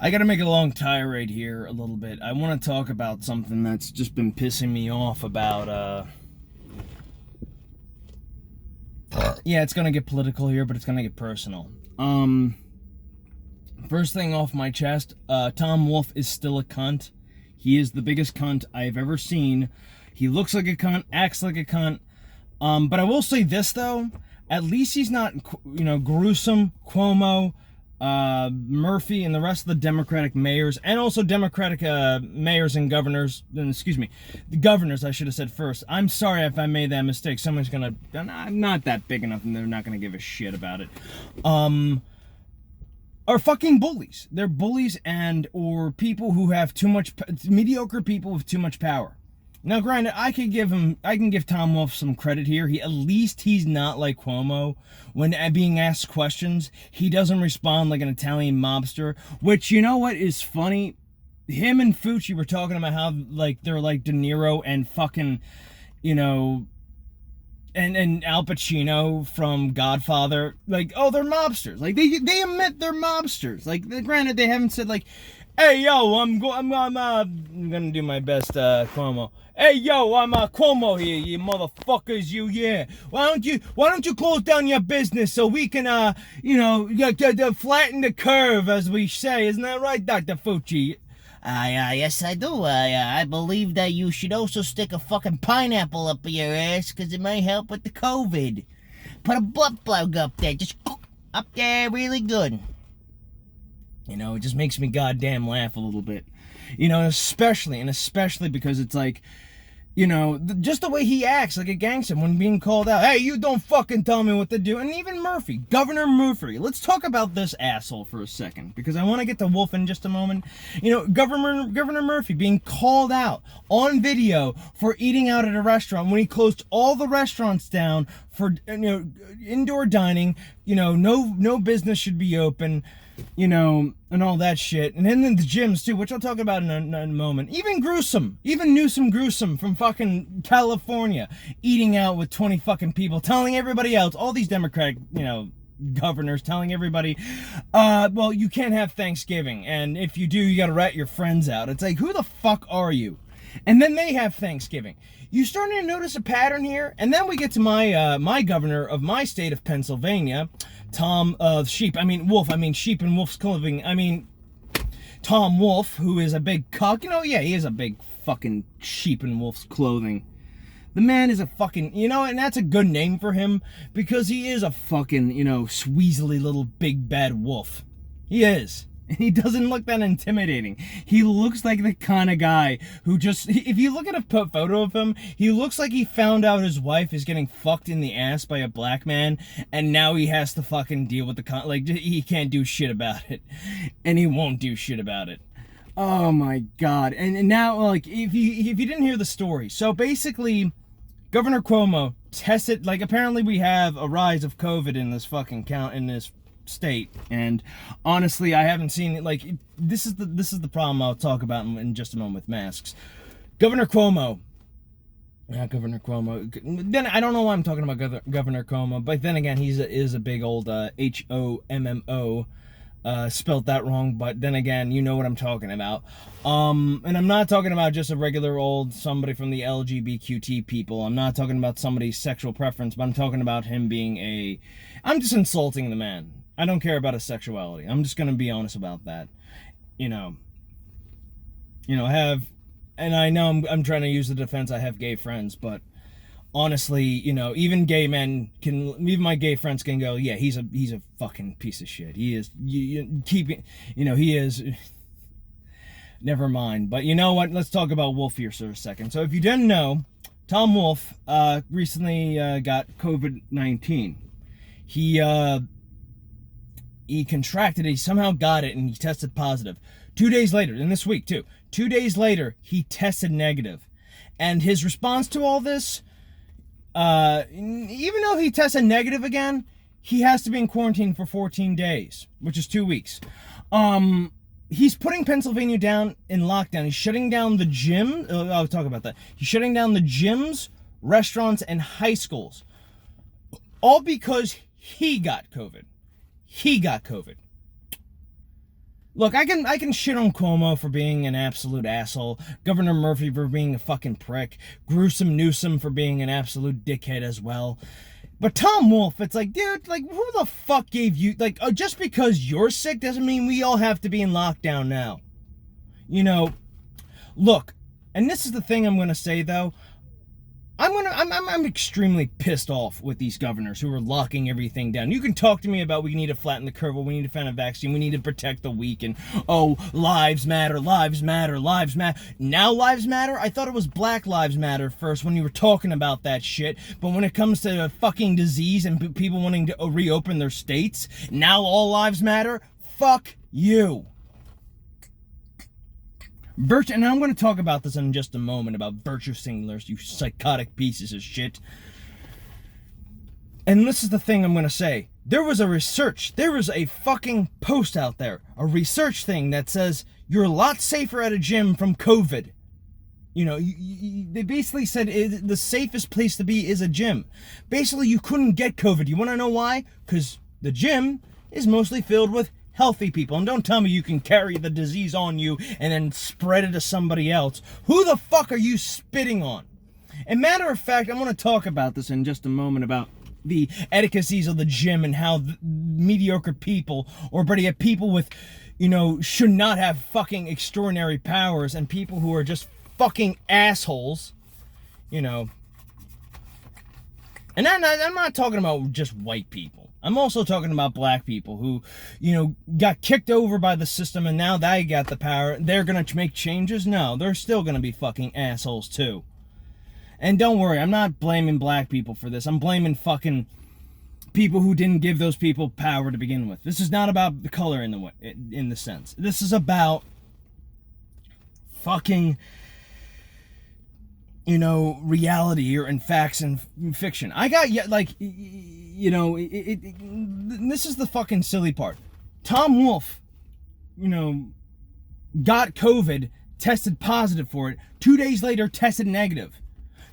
I gotta make a long tirade here a little bit. I want to talk about something that's just been pissing me off about, yeah, it's gonna get political here, but it's gonna get personal. First thing off my chest, Tom Wolfe is still a cunt. He is the biggest cunt I've ever seen. He looks like a cunt, acts like a cunt. But I will say this, though. At least he's not, gruesome, Cuomo, Murphy, and the rest of the Democratic mayors, and also Democratic mayors and governors. The governors, I should have said first. I'm sorry if I made that mistake. Someone's gonna... I'm not that big enough, and they're not gonna give a shit about it. Are fucking bullies. They're bullies or people who have too much... mediocre people with too much power. Now, granted, I can give Tom Wolfe some credit here. At least he's not like Cuomo. When being asked questions, he doesn't respond like an Italian mobster. Which, you know what is funny? Him and Fucci were talking about how, like, they're like De Niro and fucking, and Al Pacino from Godfather. Like, oh, they're mobsters. Like, they admit they're mobsters. Like, granted, they haven't said, like, hey, yo, I'm gonna do my best, Cuomo. Hey, yo, I'm Cuomo here, you motherfuckers, yeah. Why don't you close down your business so we can, flatten the curve, as we say. Isn't that right, Dr. Fucci? Yes, I do. I believe that you should also stick a fucking pineapple up your ass, because it might help with the COVID. Put a butt plug up there, just up there really good. It just makes me goddamn laugh a little bit. Especially because it's like, just the way he acts like a gangster when being called out. Hey, you don't fucking tell me what to do. And even Murphy, Governor Murphy. Let's talk about this asshole for a second, because I want to get to Wolf in just a moment. Governor Murphy being called out on video for eating out at a restaurant when he closed all the restaurants down for, indoor dining. No business should be open. And all that shit. And then the gyms, too, which I'll talk about in a moment. Even Newsom Gruesome from fucking California, eating out with 20 fucking people, telling everybody else, all these Democratic, governors, telling everybody, well, you can't have Thanksgiving, and if you do, you gotta rat your friends out. It's like, who the fuck are you? And then they have Thanksgiving. You starting to notice a pattern here? And then we get to my governor of my state of Pennsylvania, Sheep and Wolf's Clothing. Tom Wolfe, who is a big cuck. He is a big fucking Sheep and Wolf's Clothing. The man is a fucking, and that's a good name for him, because he is a fucking, sweezily little big bad wolf. He is. And he doesn't look that intimidating. He looks like the kind of guy who just... If you look at a photo of him, he looks like he found out his wife is getting fucked in the ass by a black man, and now he has to fucking deal with he can't do shit about it. And he won't do shit about it. Oh my god. And now, like, if you didn't hear the story, so basically, Governor Cuomo tested... Like, apparently we have a rise of COVID in this fucking in this state, and honestly, I haven't seen it. Like, this is the problem I'll talk about in just a moment with masks. Governor Cuomo, then I don't know why I'm talking about Governor Cuomo, but then again, he is a big old HOMMO, spelled that wrong, but then again, you know what I'm talking about. And I'm not talking about just a regular old somebody from the LGBTQ people. I'm not talking about somebody's sexual preference, but I'm talking about him being I'm just insulting the man. I don't care about his sexuality. I'm just gonna be honest about that. And I know I'm trying to use the defense. I have gay friends, but honestly, even gay men even my gay friends can go, yeah, he's a fucking piece of shit. He is. He is. Never mind. But you know what? Let's talk about Wolf here for a second. So if you didn't know, Tom Wolfe recently got COVID-19. He contracted it, he somehow got it, and he tested positive. 2 days later, in this week too, 2 days later, he tested negative. And his response to all this, even though he tested negative again, he has to be in quarantine for 14 days, which is 2 weeks. He's putting Pennsylvania down in lockdown. He's shutting down the gym. I'll talk about that. He's shutting down the gyms, restaurants, and high schools. All because he got COVID. He got COVID. Look, I can shit on Cuomo for being an absolute asshole, Governor Murphy for being a fucking prick, Gruesome Newsom for being an absolute dickhead as well. But Tom Wolfe, it's like, dude, like, who the fuck gave you, like, just because you're sick doesn't mean we all have to be in lockdown now. You know, look, and this is the thing I'm gonna say though, I'm extremely pissed off with these governors who are locking everything down. You can talk to me about we need to flatten the curve, or we need to find a vaccine, we need to protect the weak, and oh, lives matter, lives matter, lives matter. Now lives matter? I thought it was Black Lives Matter first when you were talking about that shit, but when it comes to a fucking disease and people wanting to reopen their states, now all lives matter? Fuck you. And I'm going to talk about this in just a moment, about virtue signalers, you psychotic pieces of shit. And this is the thing I'm going to say. There was a fucking post out there, a research thing that says you're a lot safer at a gym from COVID. You know, they basically said the safest place to be is a gym. Basically, you couldn't get COVID. You want to know why? Because the gym is mostly filled with healthy people. And don't tell me you can carry the disease on you and then spread it to somebody else. Who the fuck are you spitting on? And matter of fact, I'm going to talk about this in just a moment, about the etiquettes of the gym and how mediocre people, or better yet, people with, you know, should not have fucking extraordinary powers, and people who are just fucking assholes, you know. And I'm not talking about just white people. I'm also talking about black people who, you know, got kicked over by the system, and now they got the power. They're going to make changes? No, they're still going to be fucking assholes too. And don't worry, I'm not blaming black people for this. I'm blaming fucking people who didn't give those people power to begin with. This is not about the color in the sense. This is about fucking, you know, reality or in facts and fiction. I got, like, you know, this is the fucking silly part. Tom Wolfe, you know, got COVID, tested positive for it, 2 days later tested negative.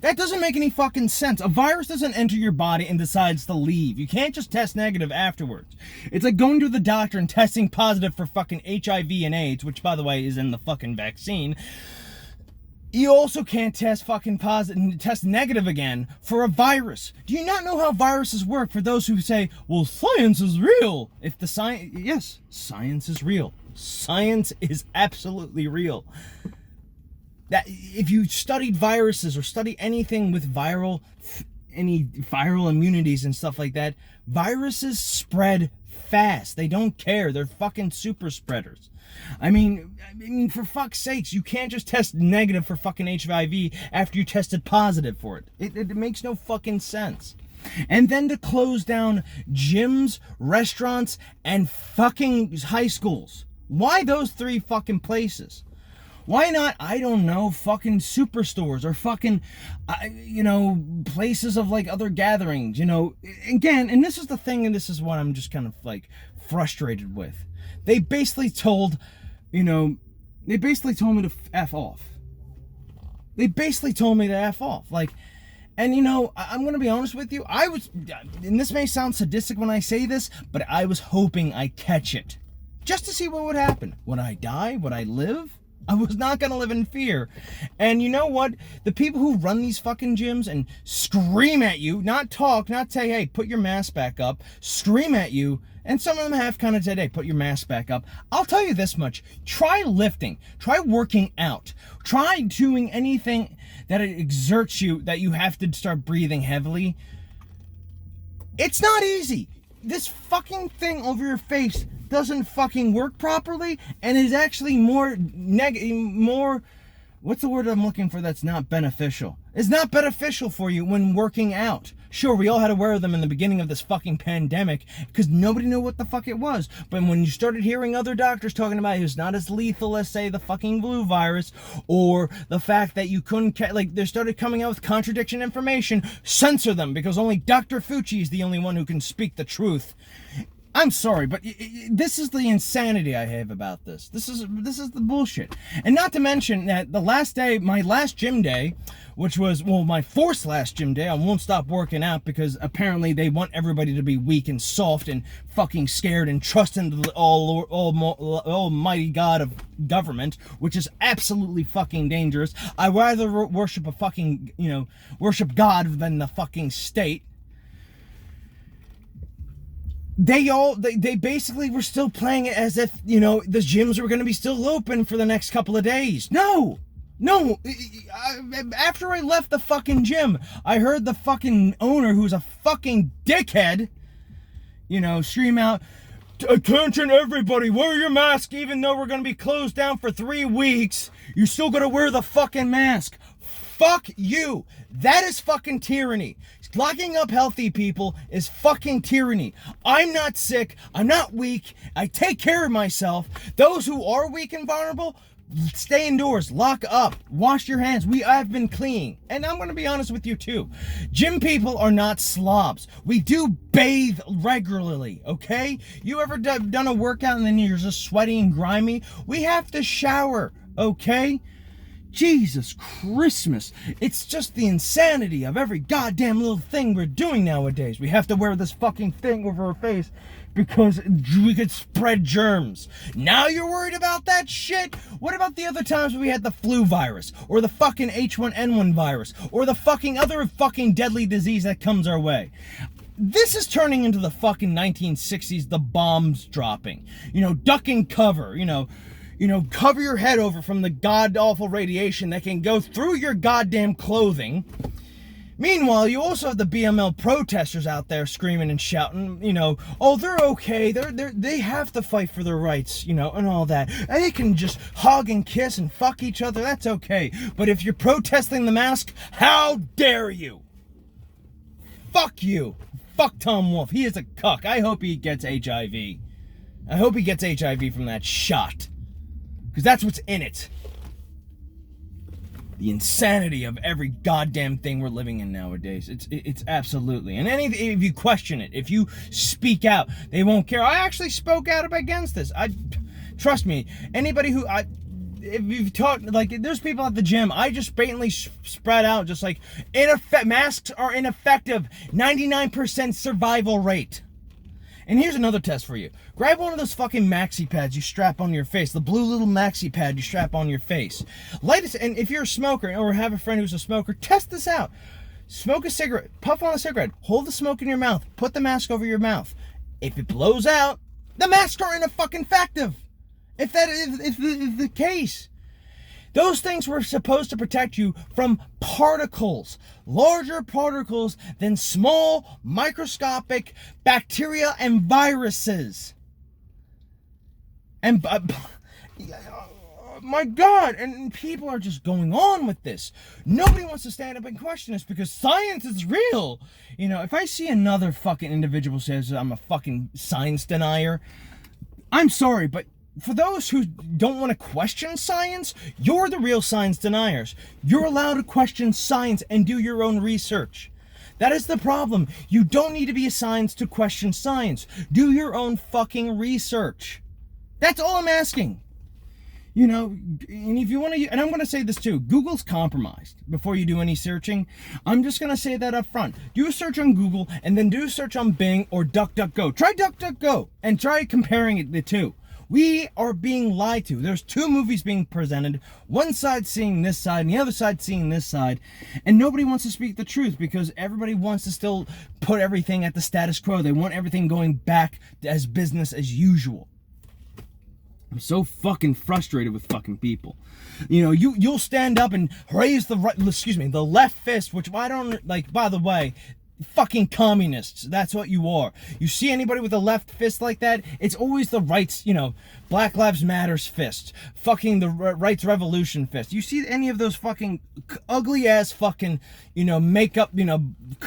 That doesn't make any fucking sense. A virus doesn't enter your body and decides to leave. You can't just test negative afterwards. It's like going to the doctor and testing positive for fucking HIV and AIDS, which, by the way, is in the fucking vaccine. You also can't test fucking positive and test negative again for a virus. Do you not know how viruses work? For those who say, well, science is real. If the science, yes, science is real. Science is absolutely real. That if you studied viruses or study anything with any viral immunities and stuff like that, viruses spread fast. They don't care. They're fucking super spreaders. I mean, for fuck's sakes, you can't just test negative for fucking HIV after you tested positive for it. It makes no fucking sense. And then to close down gyms, restaurants, and fucking high schools. Why those three fucking places? Why not, I don't know, fucking superstores or fucking, you know, places of like other gatherings, you know? Again, and this is the thing, and this is what I'm just kind of like frustrated with. They basically told, you know, they basically told me to F off. They basically told me to F off. Like, and you know, I'm going to be honest with you. I was, and this may sound sadistic when I say this, but I was hoping I'd catch it. Just to see what would happen. Would I die? Would I live? I was not going to live in fear. And you know what? The people who run these fucking gyms and scream at you, not talk, not say, hey, put your mask back up, scream at you, and some of them have kind of said, hey, put your mask back up. I'll tell you this much. Try lifting. Try working out. Try doing anything that it exerts you, that you have to start breathing heavily. It's not easy. This fucking thing over your face doesn't fucking work properly, and is actually more, what's the word I'm looking for that's not beneficial? It's not beneficial for you when working out. Sure, we all had to wear them in the beginning of this fucking pandemic because nobody knew what the fuck it was. But when you started hearing other doctors talking about it was not as lethal as, say, the fucking flu virus, or the fact that you couldn't, like, they started coming out with contradiction information, censor them because only Dr. Fauci is the only one who can speak the truth. I'm sorry, but this is the insanity I have about this. This is the bullshit. And not to mention that the last day, my last gym day, which was, well, my forced last gym day, I won't stop working out because apparently they want everybody to be weak and soft and fucking scared and trust in the almighty God of government, which is absolutely fucking dangerous. I rather worship a fucking, worship God than the fucking state. They basically were still playing it as if, the gyms were going to be still open for the next couple of days. No, after I left the fucking gym, I heard the fucking owner, who's a fucking dickhead, scream out, "Attention everybody, wear your mask even though we're going to be closed down for 3 weeks. You still got to wear the fucking mask." Fuck you. That is fucking tyranny. Locking up healthy people is fucking tyranny. I'm not sick. I'm not weak. I take care of myself. Those who are weak and vulnerable, stay indoors. Lock up. Wash your hands. I've been clean. And I'm going to be honest with you too. Gym people are not slobs. We do bathe regularly, okay? You ever done a workout and then you're just sweaty and grimy? We have to shower, okay? Jesus Christmas. It's just the insanity of every goddamn little thing we're doing nowadays. We have to wear this fucking thing over our face because we could spread germs. Now you're worried about that shit? What about the other times we had the flu virus, or the fucking H1N1 virus, or the fucking other fucking deadly disease that comes our way? This is turning into the fucking 1960s, the bombs dropping. Duck and cover, cover your head over from the god-awful radiation that can go through your goddamn clothing. Meanwhile, you also have the BML protesters out there screaming and shouting, oh, they're okay, they have to fight for their rights, and all that. They can just hug and kiss and fuck each other, that's okay. But if you're protesting the mask, how dare you? Fuck you. Fuck Tom Wolfe. He is a cuck. I hope he gets HIV. I hope he gets HIV from that shot. Because that's what's in it. The insanity of every goddamn thing we're living in nowadays. It's absolutely. And if you question it, if you speak out, they won't care. I actually spoke out against this. Trust me, anybody who... if you've taught, there's people at the gym, I just blatantly spread out, just like, masks are ineffective, 99% survival rate. And here's another test for you. Grab one of those fucking maxi pads you strap on your face, the blue little maxi pad you strap on your face. Light it, and if you're a smoker or have a friend who's a smoker, test this out. Smoke a cigarette, puff on a cigarette, hold the smoke in your mouth, put the mask over your mouth. If it blows out, the masks are ineffective. If that is the case. Those things were supposed to protect you from particles, larger particles than small, microscopic bacteria and viruses. And, my God, and people are just going on with this. Nobody wants to stand up and question this because science is real. If I see another fucking individual says I'm a fucking science denier, I'm sorry, but for those who don't want to question science, you're the real science deniers. You're allowed to question science and do your own research. That is the problem. You don't need to be a science to question science. Do your own fucking research. That's all I'm asking. And if you want to, and I'm going to say this too, Google's compromised before you do any searching. I'm just going to say that up front. Do a search on Google and then do a search on Bing or DuckDuckGo. Try DuckDuckGo and try comparing the two. We are being lied to. There's two movies being presented. One side seeing this side and the other side seeing this side. And nobody wants to speak the truth because everybody wants to still put everything at the status quo. They want everything going back as business as usual. I'm so fucking frustrated with fucking people. You'll stand up and raise the left fist, which I don't like, by the way. Fucking communists, that's what you are. You see anybody with a left fist like that, it's always the right's, Black Lives Matters fist, fucking the rights revolution fist. You see any of those fucking ugly ass fucking, makeup,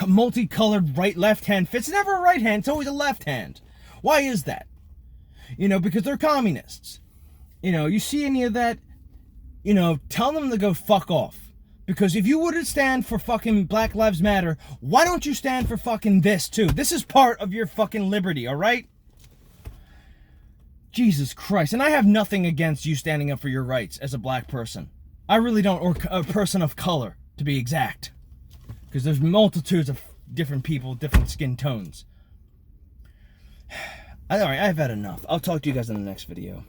multicolored left hand fists? It's never a right hand, it's always a left hand. Why is that? Because they're communists. You see any of that, tell them to go fuck off. Because if you wouldn't stand for fucking Black Lives Matter, why don't you stand for fucking this too? This is part of your fucking liberty, alright? Jesus Christ. And I have nothing against you standing up for your rights as a black person. I really don't, or a person of color, to be exact. Because there's multitudes of different people, different skin tones. Alright, I've had enough. I'll talk to you guys in the next video.